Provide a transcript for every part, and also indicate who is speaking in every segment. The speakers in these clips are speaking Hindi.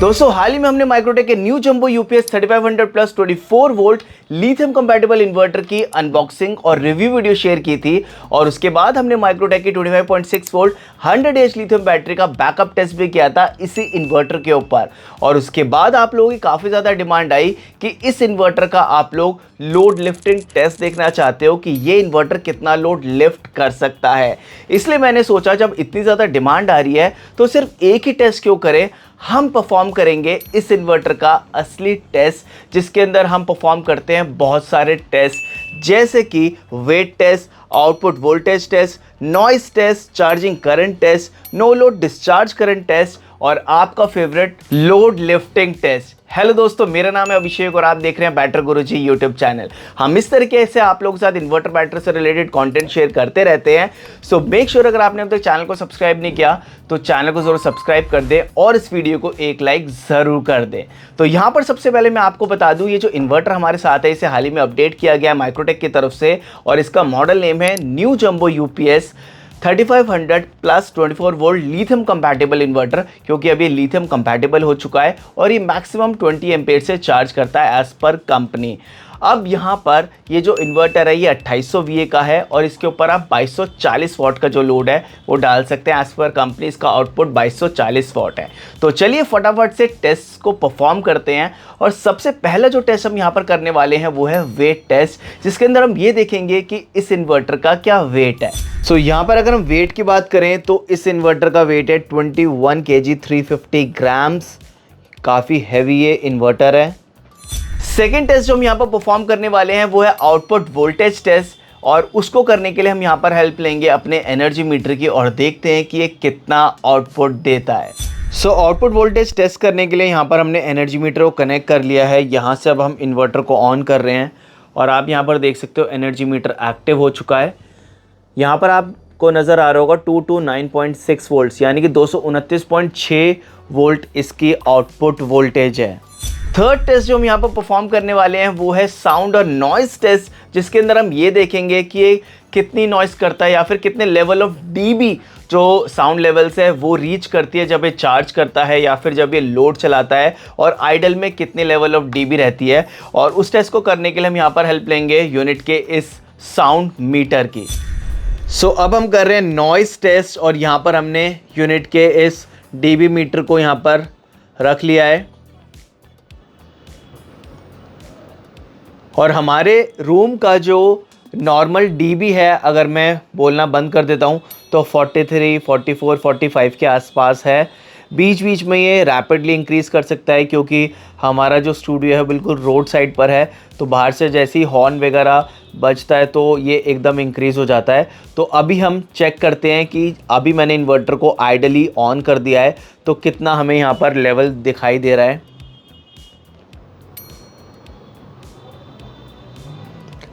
Speaker 1: दोस्तों हाल ही में हमने माइक्रोटेक के new jumbo UPS 3500 plus 24 volt lithium compatible inverter की अनबॉक्सिंग और रिव्यू वीडियो शेयर की थी और उसके बाद हमने माइक्रोटेक की 25.6 वोल्ट 100 एच लिथियम बैटरी का बैकअप टेस्ट भी किया था इसी इन्वर्टर के ऊपर। और उसके बाद आप लोगों की काफ़ी ज़्यादा डिमांड आई कि इस इन्वर्टर का आप लोग लोड लिफ्टिंग टेस्ट देखना चाहते हो कि ये इन्वर्टर कितना लोड लिफ्ट कर सकता है। इसलिए मैंने सोचा जब इतनी ज़्यादा डिमांड आ रही है तो सिर्फ एक ही टेस्ट क्यों करें, हम परफॉर्म करेंगे इस इन्वर्टर का असली टेस्ट जिसके अंदर हम परफॉर्म करते हैं बहुत सारे टेस्ट जैसे कि weight test, output voltage test, noise test, charging current test, no load discharge current test और आपका favourite load lifting test. Hello दोस्तों, मेरा नाम है अभिषेक और आप देख रहे हैं बैटर गुरुजी यूट्यूब चैनल। हम इस तरीके से आप लोगों के साथ इन्वर्टर बैटरी से रिलेटेड कंटेंट शेयर करते रहते हैं। सो मेक श्योर अगर आपने अब तक चैनल को सब्सक्राइब नहीं किया तो चैनल को जरूर सब्सक्राइब कर दें और इस वीडियो को एक लाइक जरूर कर दें। तो यहाँ पर सबसे पहले मैं आपको बता दूं, ये जो इन्वर्टर हमारे साथ है इसे हाल ही में अपडेट किया गया है माइक्रोटेक की तरफ से और इसका मॉडल नेम है new jumbo UPS 3500 plus 24 volt lithium compatible inverter, क्योंकि अभी लिथियम कंपैटिबल हो चुका है और ये मैक्सिमम 20 एम्पेयर से चार्ज करता है एज पर कंपनी। अब यहाँ पर ये जो इन्वर्टर है ये 2800 VA का है और इसके ऊपर आप 2240 वाट का जो लोड है वो डाल सकते हैं। एज पर कंपनी इसका आउटपुट 2240 वाट है। तो चलिए फटाफट से टेस्ट को परफॉर्म करते हैं और सबसे पहला जो टेस्ट हम यहाँ पर करने वाले हैं वो है वेट टेस्ट, जिसके अंदर हम ये देखेंगे कि इस इन्वर्टर का क्या वेट है। सो यहाँ पर अगर हम वेट की बात करें तो इस इन्वर्टर का वेट है 21 kg 350 ग्राम्स। काफ़ी हैवी ये इन्वर्टर है। सेकेंड टेस्ट जो हम यहाँ पर परफॉर्म करने वाले हैं वो है आउटपुट वोल्टेज टेस्ट और उसको करने के लिए हम यहाँ पर हेल्प लेंगे अपने एनर्जी मीटर की और देखते हैं कि ये कितना आउटपुट देता है। सो आउटपुट वोल्टेज टेस्ट करने के लिए यहाँ पर हमने एनर्जी मीटर को कनेक्ट कर लिया है। यहाँ से अब हम इन्वर्टर को ऑन कर रहे हैं और आप यहाँ पर देख सकते हो एनर्जी मीटर एक्टिव हो चुका है। यहाँ पर आपको नज़र आ रहा होगा 229.6 वोल्ट्स यानी कि 229.6 वोल्ट इसकी आउटपुट वोल्टेज है। थर्ड टेस्ट जो हम यहाँ पर परफॉर्म करने वाले हैं वो है साउंड और नॉइस टेस्ट, जिसके अंदर हम ये देखेंगे कि ये कितनी नॉइस करता है या फिर कितने लेवल ऑफ डीबी जो साउंड लेवल्स है वो रीच करती है जब ये चार्ज करता है या फिर जब ये लोड चलाता है और आइडल में कितने लेवल ऑफ डीबी रहती है। और उस टेस्ट को करने के लिए हम यहाँ पर हेल्प लेंगे यूनिट के इस साउंड मीटर की। सो अब हम कर रहे हैं नॉइस टेस्ट और यहाँ पर हमने यूनिट के इस डीबी मीटर को यहाँ पर रख लिया है और हमारे रूम का जो नॉर्मल डीबी है अगर मैं बोलना बंद कर देता हूँ तो 43, 44, 45 के आसपास है। बीच बीच में ये रैपिडली इंक्रीज़ कर सकता है क्योंकि हमारा जो स्टूडियो है बिल्कुल रोड साइड पर है, तो बाहर से जैसे ही हॉर्न वगैरह बजता है तो ये एकदम इंक्रीज़ हो जाता है। तो अभी हम चेक करते हैं कि अभी मैंने इन्वर्टर को आइडली ऑन कर दिया है तो कितना हमें यहाँ पर लेवल दिखाई दे रहा है।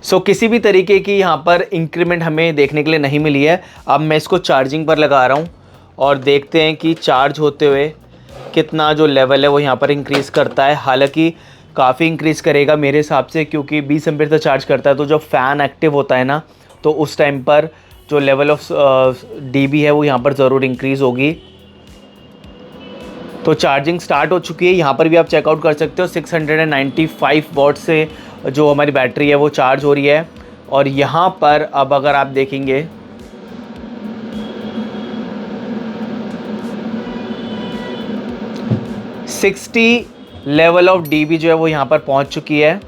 Speaker 1: सो किसी भी तरीके की यहाँ पर इंक्रीमेंट हमें देखने के लिए नहीं मिली है। अब मैं इसको चार्जिंग पर लगा रहा हूँ और देखते हैं कि चार्ज होते हुए कितना जो लेवल है वो यहाँ पर इंक्रीज़ करता है। हालांकि काफ़ी इंक्रीज़ करेगा मेरे हिसाब से, क्योंकि 20 एम्पीयर तक चार्ज करता है तो जब फ़ैन एक्टिव होता है ना तो उस टाइम पर जो लेवल ऑफ डीबी है वो यहाँ पर ज़रूर इंक्रीज़ होगी। तो चार्जिंग स्टार्ट हो चुकी है। यहाँ पर भी आप चेकआउट कर सकते हो 695 वाट से जो हमारी बैटरी है वो चार्ज हो रही है। और यहाँ पर अब अगर आप देखेंगे लेवल ऑफ डीबी जो है वो यहाँ पर पहुँच चुकी है।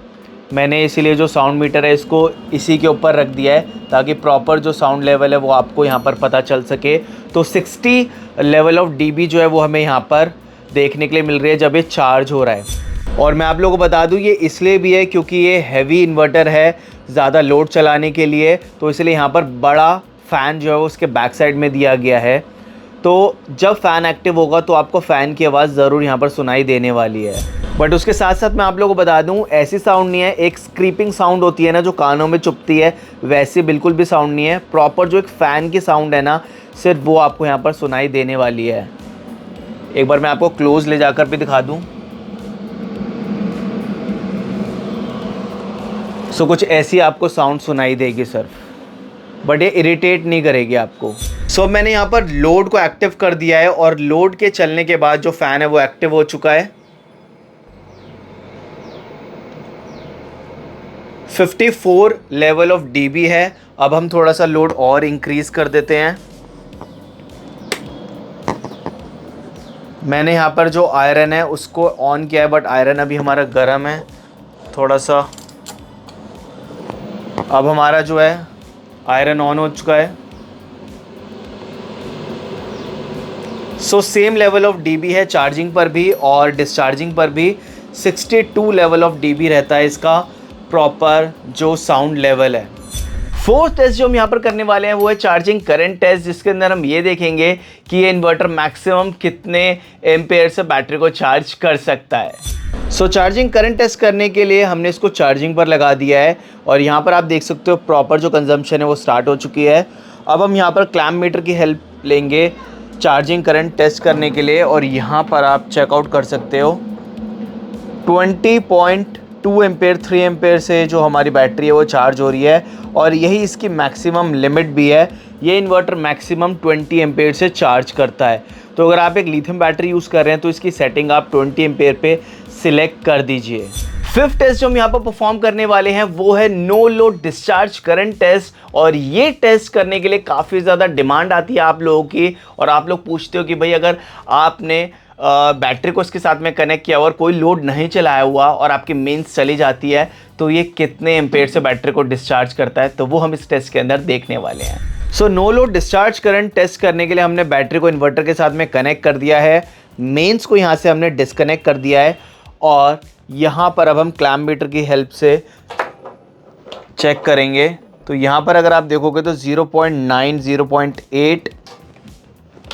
Speaker 1: मैंने इसीलिए जो साउंड मीटर है इसको इसी के ऊपर रख दिया है ताकि प्रॉपर जो साउंड लेवल है वो आपको यहाँ पर पता चल सके। तो 60 लेवल ऑफ डीबी जो है वो हमें यहाँ पर देखने के लिए मिल रही है जब ये चार्ज हो रहा है। और मैं आप लोगों को बता दूं ये इसलिए भी है क्योंकि ये हैवी इन्वर्टर है ज़्यादा लोड चलाने के लिए, तो इसलिए यहाँ पर बड़ा फ़ैन जो है उसके बैक साइड में दिया गया है। तो जब फ़ैन एक्टिव होगा तो आपको फ़ैन की आवाज़ ज़रूर यहाँ पर सुनाई देने वाली है। बट उसके साथ साथ मैं आप लोगों को बता दूं ऐसी साउंड नहीं है, एक स्क्रीपिंग साउंड होती है ना जो कानों में चुभती है, वैसे बिल्कुल भी साउंड नहीं है। प्रॉपर जो एक फ़ैन की साउंड है ना सिर्फ वो आपको यहाँ पर सुनाई देने वाली है। एक बार मैं आपको क्लोज़ ले जाकर भी दिखा दूँ। सो कुछ ऐसी आपको साउंड सुनाई देगी सिर्फ, बट ये इरिटेट नहीं करेगी आपको। सो मैंने यहाँ पर लोड को एक्टिव कर दिया है और लोड के चलने के बाद जो फैन है वो एक्टिव हो चुका है। 54 लेवल ऑफ डीबी है। अब हम थोड़ा सा लोड और इंक्रीज कर देते हैं। मैंने यहाँ पर जो आयरन है उसको ऑन किया है, बट आयरन अभी हमारा गर्म है थोड़ा सा। अब हमारा जो है आयरन ऑन हो चुका है। So same level of dB है चार्जिंग पर भी और डिस्चार्जिंग पर भी। 62 लेवल ऑफ डीबी रहता है इसका प्रॉपर जो साउंड लेवल है। फोर्थ टेस्ट जो हम यहाँ पर करने वाले हैं वो है चार्जिंग करंट टेस्ट, जिसके अंदर हम ये देखेंगे कि ये इन्वर्टर मैक्सिमम कितने एम्पेयर से बैटरी को चार्ज कर सकता है। सो चार्जिंग करंट टेस्ट करने के लिए हमने इसको चार्जिंग पर लगा दिया है और यहाँ पर आप देख सकते हो प्रॉपर जो कंजम्पशन है वो स्टार्ट हो चुकी है। अब हम यहाँ पर क्लैम्प मीटर की हेल्प लेंगे चार्जिंग करंट टेस्ट करने के लिए और यहाँ पर आप चेकआउट कर सकते हो 20.2 एम्पेयर 3 एम्पेयर से जो हमारी बैटरी है वो चार्ज हो रही है और यही इसकी मैक्सिमम लिमिट भी है। ये इन्वर्टर मैक्सिमम 20 एम्पेयर से चार्ज करता है। तो अगर आप एक लिथियम बैटरी यूज़ कर रहे हैं तो इसकी सेटिंग आप 20 एम्पेयर पे सिलेक्ट कर दीजिए। फिफ्थ टेस्ट जो हम यहाँ पर परफॉर्म करने वाले हैं वो है no load discharge current test और ये टेस्ट करने के लिए काफ़ी ज़्यादा डिमांड आती है आप लोगों की और आप लोग पूछते हो कि भाई अगर आपने बैटरी को इसके साथ में कनेक्ट किया और कोई लोड नहीं चलाया हुआ और आपकी मेंस चली जाती है तो ये कितने एम्पेयर से बैटरी को डिस्चार्ज करता है, तो वो हम इस टेस्ट के अंदर देखने वाले हैं। So no load discharge current test करने के लिए हमने बैटरी को इन्वर्टर के साथ में कनेक्ट कर दिया है, मेंस को यहाँ से हमने डिस्कनेक्ट कर दिया है और यहाँ पर अब हम क्लैम्प मीटर की हेल्प से चेक करेंगे। तो यहाँ पर अगर आप देखोगे तो 0.9 0.8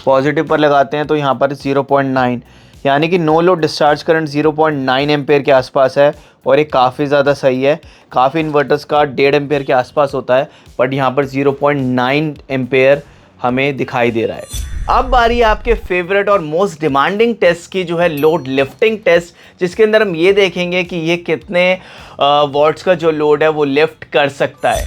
Speaker 1: पॉजिटिव पर लगाते हैं तो यहाँ पर 0.9 यानी कि no load discharge current 0.9 ampere के आसपास है और ये काफ़ी ज़्यादा सही है। काफ़ी इन्वर्टर्स का 1.5 एम्पेयर के आसपास होता है बट यहाँ पर 0.9 एम्पेयर हमें दिखाई दे रहा है। अब बारी है आपके फेवरेट और मोस्ट डिमांडिंग टेस्ट की, जो है लोड लिफ्टिंग टेस्ट, जिसके अंदर हम ये देखेंगे कि ये कितने वॉट्स का जो लोड है वो लिफ्ट कर सकता है।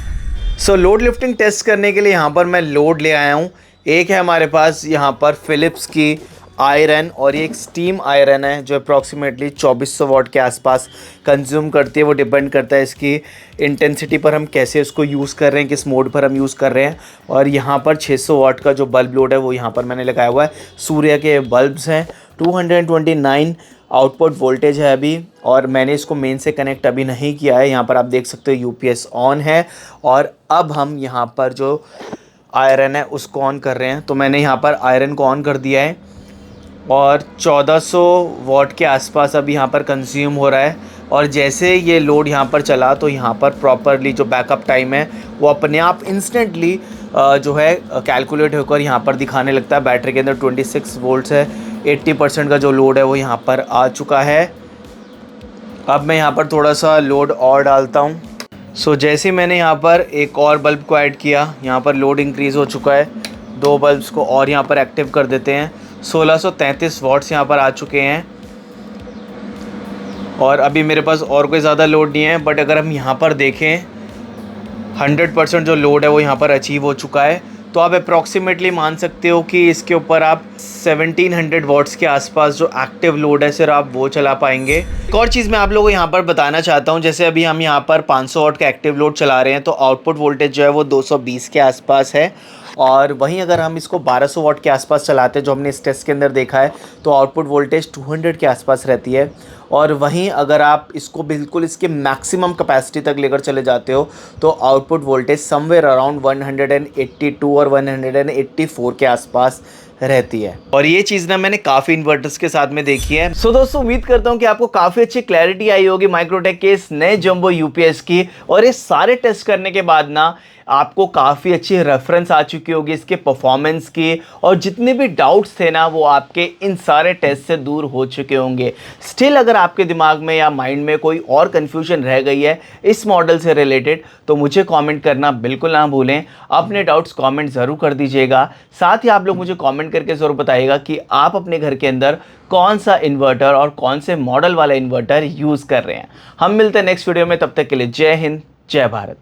Speaker 1: सो लोड लिफ्टिंग टेस्ट करने के लिए यहाँ पर मैं लोड ले आया हूँ। एक है हमारे पास यहाँ पर फिलिप्स की आयरन और ये एक स्टीम आयरन है जो अप्रॉक्सीमेटली 2400 वाट के आसपास कंज्यूम करती है। वो डिपेंड करता है इसकी इंटेंसिटी पर, हम कैसे उसको यूज़ कर रहे हैं, किस मोड पर हम यूज़ कर रहे हैं। और यहाँ पर 600 वाट का जो बल्ब लोड है वो यहाँ पर मैंने लगाया हुआ है। सूर्य के बल्ब्स हैं। 229 आउटपुट वोल्टेज है अभी और मैंने इसको मेन से कनेक्ट अभी नहीं किया है। यहाँ पर आप देख सकते हो यूपीएस ऑन है और अब हम यहाँ पर जो आयरन है उसको ऑन कर रहे हैं। तो मैंने यहाँ पर आयरन को ऑन कर दिया है और 1400 वाट के आसपास अभी यहाँ पर कंज्यूम हो रहा है। और जैसे ये लोड यहाँ पर चला तो यहाँ पर प्रॉपरली जो बैकअप टाइम है वो अपने आप इंस्टेंटली जो है कैलकुलेट होकर यहाँ पर दिखाने लगता है। बैटरी के अंदर 26 वोल्ट्स है, 80% का जो लोड है वो यहाँ पर आ चुका है। अब मैं यहाँ पर थोड़ा सा लोड और डालता हूँ। सो जैसे मैंने यहाँ पर एक और बल्ब को ऐड किया, यहाँ पर लोड इंक्रीज़ हो चुका है। 2 बल्ब्स को और यहाँ पर एक्टिव कर देते हैं। 1633 वाट्स यहाँ पर आ चुके हैं और अभी मेरे पास और कोई ज़्यादा लोड नहीं है। बट अगर हम यहाँ पर देखें 100% जो लोड है वो यहाँ पर अचीव हो चुका है। तो आप अप्रॉक्सीमेटली मान सकते हो कि इसके ऊपर आप 1700 वाट्स के आसपास जो एक्टिव लोड है सिर्फ आप वो चला पाएंगे। एक और चीज़ मैं आप लोगों को यहाँ पर बताना चाहता हूँ, जैसे अभी हम यहाँ पर 500 वाट का एक्टिव लोड चला रहे हैं तो आउटपुट वोल्टेज जो है वो 220 के आसपास है। और वहीं अगर हम इसको 1200 वाट के आसपास चलाते हैं जो हमने इस टेस्ट के अंदर देखा है तो आउटपुट वोल्टेज 200 के आसपास रहती है। और वहीं अगर आप इसको बिल्कुल इसके मैक्सिमम कैपेसिटी तक लेकर चले जाते हो तो आउटपुट वोल्टेज समवेयर अराउंड 182 और 184 के आसपास रहती है। और ये चीज़ ना मैंने काफ़ी इन्वर्टर्स के साथ में देखी है। सो दोस्तों उम्मीद करता हूँ कि आपको काफ़ी अच्छी क्लैरिटी आई होगी माइक्रोटेक के इस नए जंबो यूपीएस की। और ये सारे टेस्ट करने के बाद ना आपको काफ़ी अच्छी रेफरेंस आ चुकी होगी इसके परफॉर्मेंस की और जितने भी डाउट्स थे ना वो आपके इन सारे टेस्ट से दूर हो चुके होंगे। स्टिल अगर आपके दिमाग में या माइंड में कोई और कन्फ्यूजन रह गई है इस मॉडल से रिलेटेड तो मुझे कमेंट करना बिल्कुल ना भूलें। अपने डाउट्स कमेंट ज़रूर कर दीजिएगा। साथ ही आप लोग मुझे कमेंट करके ज़रूर बताइएगा कि आप अपने घर के अंदर कौन सा इन्वर्टर और कौन से मॉडल वाला इन्वर्टर यूज़ कर रहे हैं। हम मिलते हैं नेक्स्ट वीडियो में, तब तक के लिए जय हिंद जय भारत।